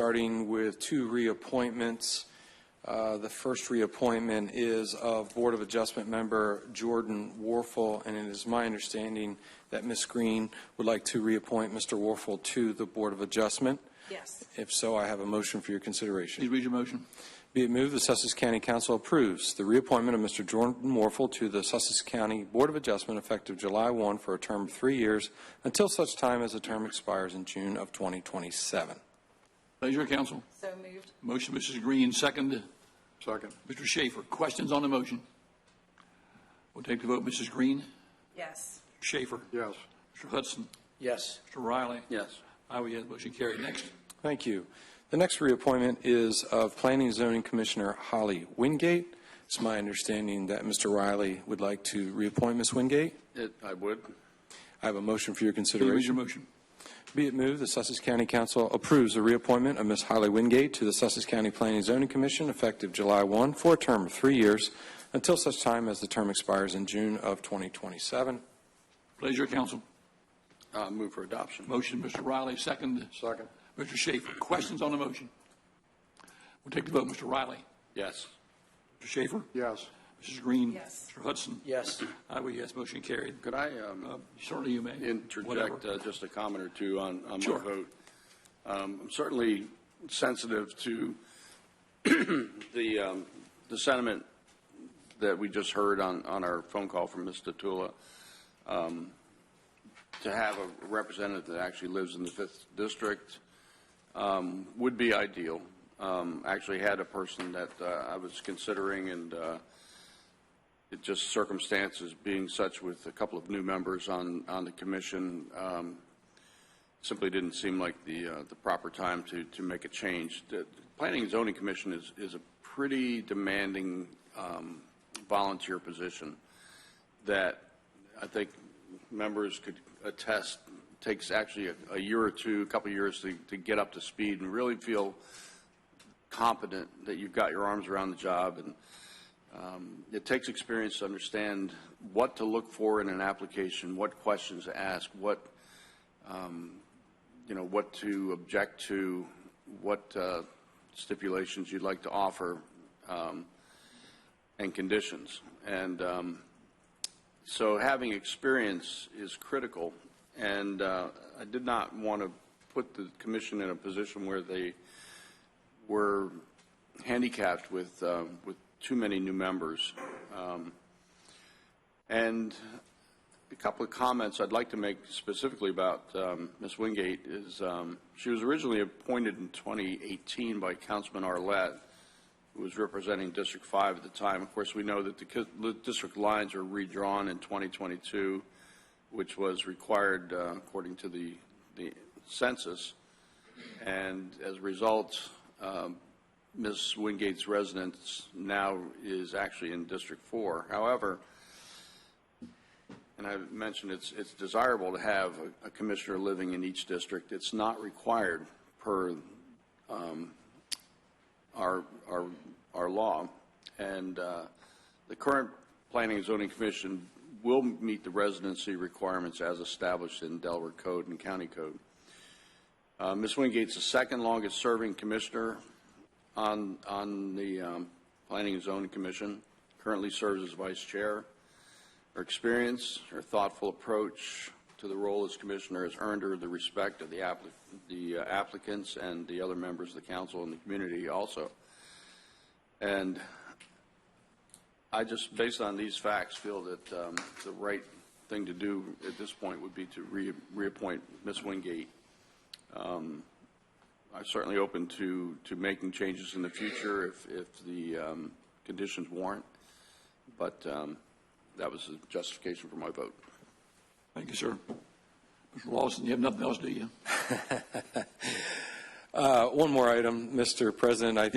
starting with two reappointments. The first reappointment is of Board of Adjustment member Jordan Warfel, and it is my understanding that Ms. Green would like to reappoint Mr. Warfel to the Board of Adjustment. Yes. If so, I have a motion for your consideration. Please read your motion. Be it moved, the Sussex County Council approves the reappointment of Mr. Jordan Warfel to the Sussex County Board of Adjustment effective July 1 for a term of 3 years until such time as the term expires in June of 2027. Pleasure, council. So moved. Motion, Mrs. Green, second. Second. Mr. Schaefer. Questions on the motion? We'll take the vote. Mrs. Green? Yes. Schaefer? Yes. Mr. Hudson? Yes. Mr. Riley? Yes. I will yes. Motion carried. Next. Thank you. The next reappointment is of Planning and Zoning Commissioner Holly Wingate. It's my understanding that Mr. Riley would like to reappoint Ms. Wingate. I would. I have a motion for your Please read consideration. your motion. Be it moved, the Sussex County Council approves the reappointment of Ms. Holly Wingate to the Sussex County Planning and Zoning Commission effective July 1 for a term of 3 years until such time as the term expires in June of 2027. Pleasure, council. Move for adoption. Motion, Mr. Riley, second. Second. Mr. Schaefer. Questions on the motion? We'll take the vote. Mr. Riley? Yes. Mr. Schaefer? Yes. Mrs. Green? Yes. Mr. Hudson? Yes. I will yes. Motion carried. Could I Certainly you may. interject just a comment or two on Sure. my vote? I'm certainly sensitive to the sentiment that we just heard on our phone call from Ms. Tatula. To have a representative that actually lives in the 5th District would be ideal. Actually had a person that I was considering, and it just circumstances being such with a couple of new members on the commission simply didn't seem like the proper time to make a change. The Planning and Zoning Commission is a pretty demanding volunteer position that I think members could attest takes actually a year or two, a couple of years to get up to speed and really feel confident that you've got your arms around the job. And it takes experience to understand what to look for in an application, what questions to ask, what what to object to, what stipulations you'd like to offer, and conditions. And so having experience is critical, and I did not want to put the commission in a position where they were handicapped with too many new members. And a couple of comments I'd like to make specifically about Ms. Wingate is she was originally appointed in 2018 by Councilman Arlett, who was representing District 5 at the time. Of course, we know that the district lines are redrawn in 2022, which was required according to the census. And as a result, Ms. Wingate's residence now is actually in District 4. However, and I mentioned it's desirable to have a commissioner living in each district. It's not required per our law, and the current Planning and Zoning Commission will meet the residency requirements as established in Delaware Code and County Code. Ms. Wingate's the second longest serving commissioner on the Planning and Zoning Commission, currently serves as vice chair. Her experience, her thoughtful approach to the role as commissioner has earned her the respect of the applicants and the other members of the council and the community also. And I just, based on these facts, feel that the right thing to do at this point would be to reappoint Ms. Wingate. I'm certainly open to making changes in the future if the conditions warrant, but that was the justification for my vote. Thank you, sir. Mr. Lawson, you have nothing else, do you? One more item, Mr. President. I think